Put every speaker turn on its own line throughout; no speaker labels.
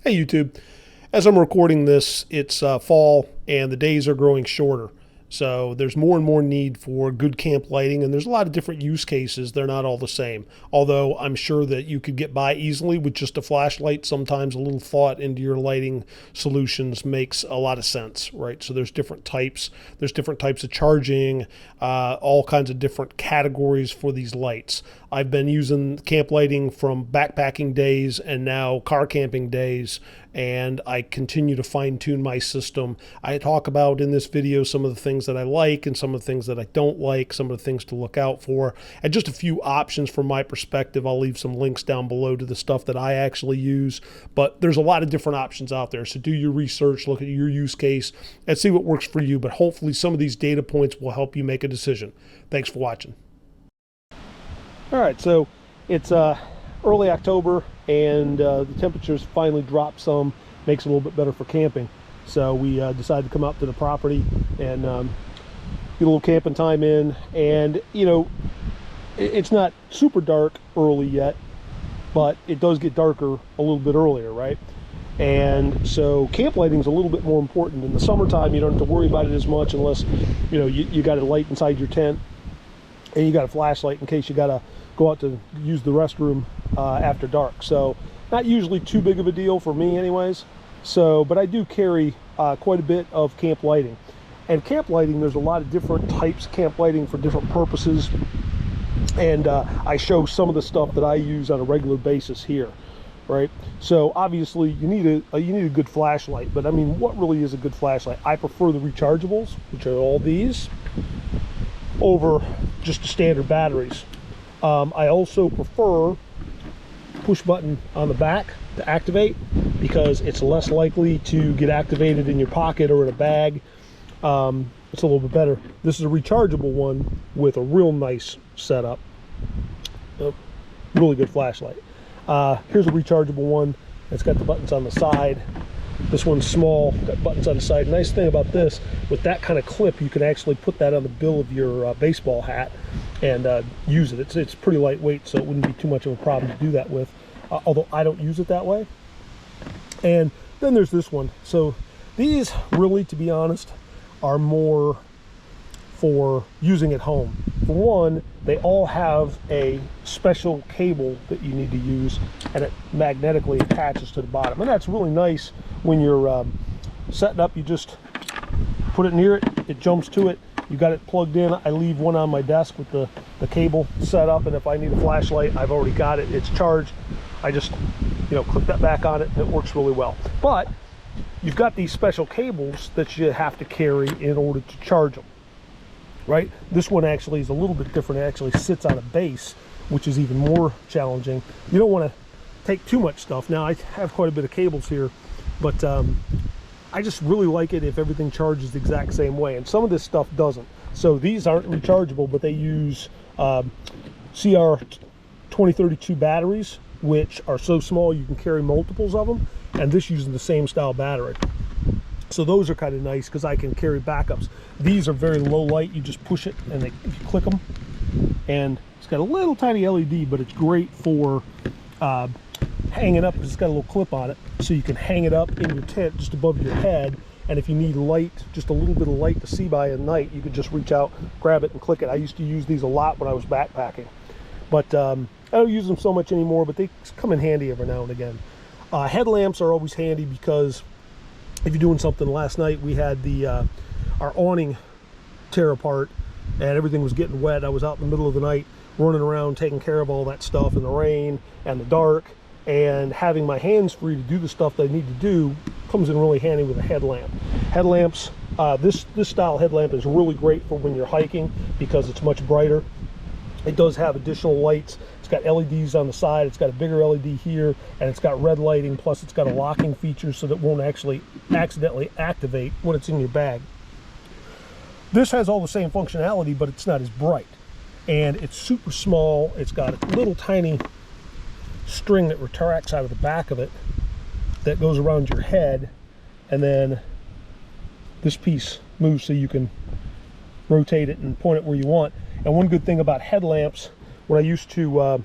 Hey YouTube, as I'm recording this, it's fall and the days are growing shorter. So there's more and more need for good camp lighting, and there's a lot of different use cases. They're not all the same. Although I'm sure that you could get by easily with just a flashlight. Sometimes a little thought into your lighting solutions makes a lot of sense, right? So there's different types. There's different types of charging, all kinds of different categories for these lights. I've been using camp lighting from backpacking days and now car camping days, and I continue to fine tune my system. I talk about in this video some of the things that I like and some of the things that I don't like, some of the things to look out for, and just a few options from my perspective. I'll leave some links down below to the stuff that I actually use, but there's a lot of different options out there. So do your research, look at your use case, and see what works for you. But hopefully some of these data points will help you make a decision. Thanks for watching. All right, so it's early October, and the temperatures finally dropped some, makes it a little bit better for camping. So we decided to come out to the property and get a little camping time in. And you know, it's not super dark early yet, but it does get darker a little bit earlier, right? And so camp lighting is a little bit more important. In the summertime, you don't have to worry about it as much unless you got a light inside your tent and you got a flashlight in case you got to go out to use the restroom after dark. So not usually too big of a deal for me anyways. So, but I do carry quite a bit of camp lighting. And camp lighting, there's a lot of different types of camp lighting for different purposes. And I show some of the stuff that I use on a regular basis here, right? So obviously you need a good flashlight, but I mean, what really is a good flashlight? I prefer the rechargeables, which are all these, over just the standard batteries. I also prefer push button on the back to activate, because it's less likely to get activated in your pocket or in a bag. It's a little bit better. This is a rechargeable one with a real nice setup. Really good flashlight. Here's a rechargeable one. It's got the buttons on the side. This one's small, got buttons on the side. Nice thing about this, with that kind of clip, you can actually put that on the bill of your baseball hat and use it. It's pretty lightweight, so it wouldn't be too much of a problem to do that with, although I don't use it that way. And then there's this one. So these really, to be honest, are more for using at home. For one, they all have a special cable that you need to use, and it magnetically attaches to the bottom. And that's really nice when you're setting up. You just put it near it, it jumps to it, you got it plugged in. I leave one on my desk with the cable set up, and if I need a flashlight, I've already got it, it's charged. I just clip that back on it, and it works really well. But you've got these special cables that you have to carry in order to charge them, right? This one actually is a little bit different. It actually sits on a base, which is even more challenging. You don't want to take too much stuff. Now, I have quite a bit of cables here, but I just really like it if everything charges the exact same way, and some of this stuff doesn't. So these aren't rechargeable, but they use CR2032 batteries, which are so small you can carry multiples of them, and this uses the same style battery. So those are kind of nice because I can carry backups. These are very low light. You just push it and you click them, and it's got a little tiny LED, but it's great for hanging up because it's got a little clip on it, so you can hang it up in your tent just above your head. And if you need light, just a little bit of light to see by at night, you can just reach out, grab it, and click it. I used to use these a lot when I was backpacking, but I don't use them so much anymore, but they come in handy every now and again. Headlamps are always handy because if you're doing something. Last night we had our awning tear apart and everything was getting wet. I was out in the middle of the night running around taking care of all that stuff in the rain and the dark, and having my hands free to do the stuff that I need to do comes in really handy with a headlamp. Headlamps, this style headlamp is really great for when you're hiking because it's much brighter. It does have additional lights. It's got LEDs on the side, it's got a bigger LED here, and it's got red lighting, plus it's got a locking feature so that it won't actually accidentally activate when it's in your bag. This has all the same functionality, but it's not as bright. And it's super small. It's got a little tiny string that retracts out of the back of it that goes around your head, and then this piece moves so you can rotate it and point it where you want. And one good thing about headlamps, when I used to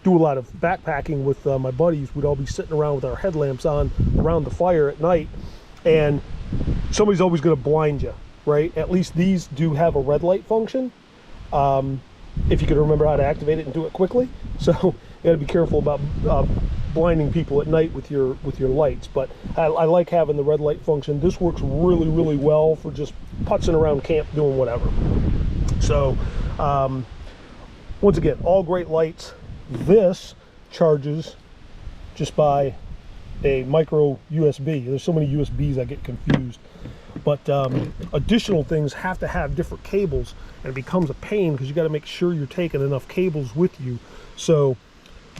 do a lot of backpacking with my buddies, we'd all be sitting around with our headlamps on around the fire at night, and somebody's always going to blind you, right? At least these do have a red light function, if you can remember how to activate it and do it quickly. So you got to be careful about blinding people at night with your lights. But I like having the red light function. This works really, really well for just putzing around camp doing whatever. So once again, all great lights. This charges just by a micro USB. There's so many USBs I get confused. But additional things have to have different cables, and it becomes a pain because you got to make sure you're taking enough cables with you. So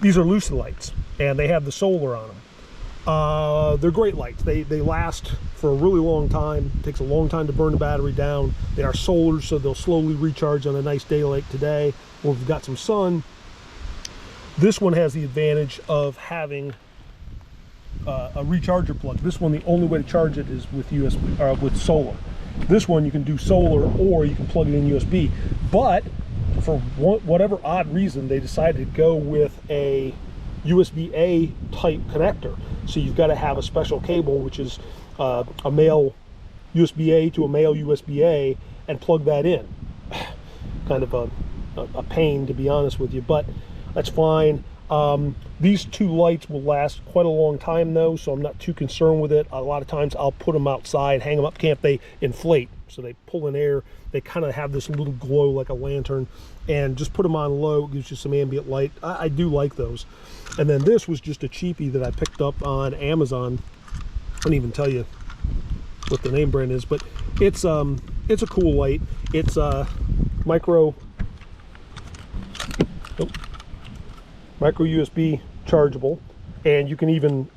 these are Lucilites, and they have the solar on them. They're great lights. They last for a really long time. It takes a long time to burn the battery down. They are solar, so they'll slowly recharge on a nice day like today, or if you've got some sun. This one has the advantage of having a recharger plug. This one, the only way to charge it is with USB, with solar. This one you can do solar, or you can plug it in USB. But for whatever odd reason, they decided to go with a USB-A type connector. So you've got to have a special cable, which is a male USB-A to a male USB-A, and plug that in. Kind of a pain, to be honest with you, but that's fine. These two lights will last quite a long time though, so I'm not too concerned with it. A lot of times I'll put them outside, hang them up camp. They inflate, so they pull in air. They kind of have this little glow like a lantern, and just put them on low. It gives you some ambient light. I do like those. And then this was just a cheapie that I picked up on Amazon. I don't even tell you what the name brand is, but it's a cool light. It's micro USB chargeable, and you can even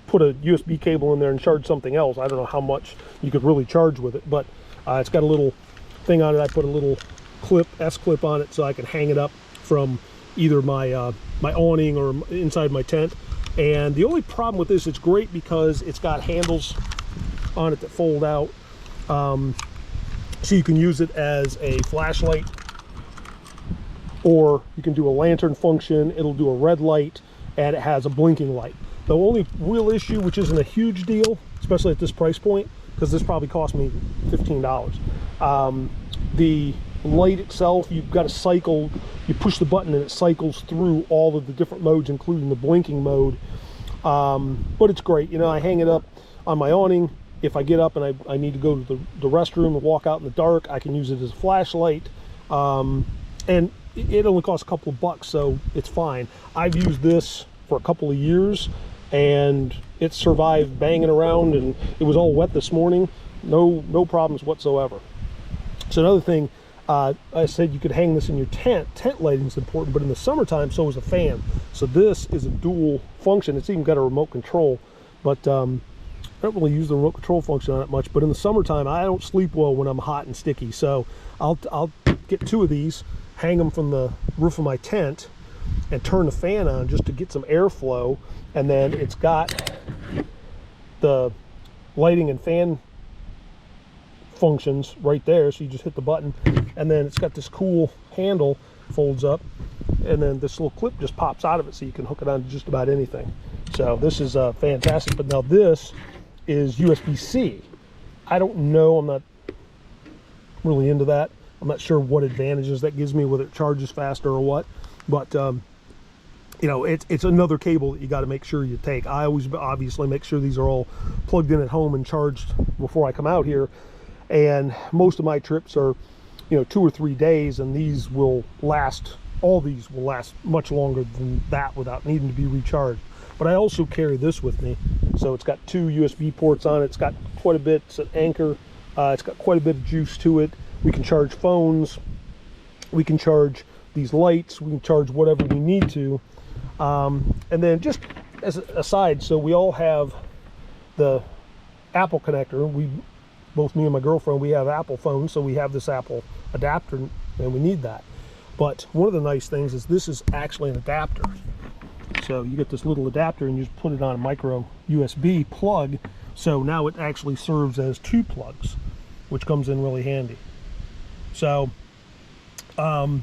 put a USB cable in there and charge something else. I don't know how much you could really charge with it, but it's got a little thing on it. I put a little S-clip on it so I can hang it up from either my my awning or inside my tent. And the only problem with this, it's great because it's got handles on it that fold out, so you can use it as a flashlight, or you can do a lantern function. It'll do a red light, and it has a blinking light. The only real issue, which isn't a huge deal, especially at this price point, because this probably cost me $15, the light itself, you've got to cycle. You push the button and it cycles through all of the different modes, including the blinking mode. But it's great. You know, I hang it up on my awning. If I get up and I need to go to the restroom and walk out in the dark, I can use it as a flashlight. And it only costs a couple of bucks, so it's fine. I've used this for a couple of years, and it survived banging around, and it was all wet this morning. No problems whatsoever. So another thing, I said you could hang this in your tent. Tent lighting is important, but in the summertime, so is a fan. So this is a dual function. It's even got a remote control, but I don't really use the remote control function on it much. But in the summertime, I don't sleep well when I'm hot and sticky. So I'll get two of these, hang them from the roof of my tent, and turn the fan on just to get some airflow. And then it's got the lighting and fan functions right there, so you just hit the button, and then it's got this cool handle, folds up, and then this little clip just pops out of it, so you can hook it on to just about anything. So this is fantastic. But now this is USB-C. I don't know, I'm not really into that. I'm not sure what advantages that gives me, whether it charges faster or what, but you know, it's another cable that you got to make sure you take. I always obviously make sure these are all plugged in at home and charged before I come out here. And most of my trips are, you know, 2 or 3 days, and these will last, all these will last much longer than that without needing to be recharged. But I also carry this with me. So it's got 2 USB ports on it. It's got quite a bit, it's an Anker. It's got quite a bit of juice to it. We can charge phones. We can charge these lights. We can charge whatever we need to. And then just as an aside, so we all have the Apple connector. Both me and my girlfriend, we have Apple phones, so we have this Apple adapter, and we need that. But one of the nice things is this is actually an adapter. So you get this little adapter and you just put it on a micro USB plug. So now it actually serves as 2 plugs, which comes in really handy. So of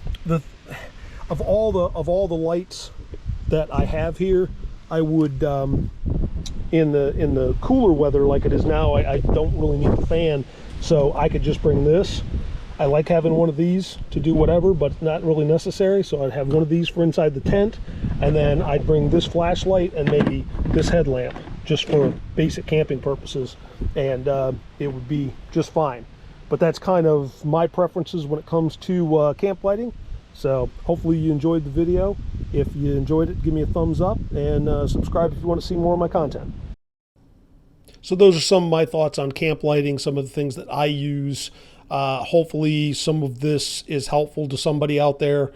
all the lights that I have here, I would in the cooler weather like it is now, I don't really need the fan, so I could just bring this. I like having one of these to do whatever, but not really necessary, so I'd have one of these for inside the tent, and then I'd bring this flashlight and maybe this headlamp just for basic camping purposes, and it would be just fine. But that's kind of my preferences when it comes to camp lighting. So hopefully you enjoyed the video. If you enjoyed it, give me a thumbs up, and subscribe if you want to see more of my content. So those are some of my thoughts on camp lighting, some of the things that I use. Hopefully some of this is helpful to somebody out there.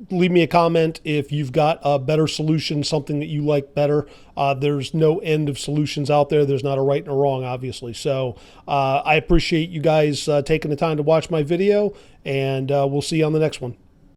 Leave me a comment if you've got a better solution, something that you like better. There's no end of solutions out there. There's not a right and a wrong, obviously. So I appreciate you guys taking the time to watch my video, and we'll see you on the next one.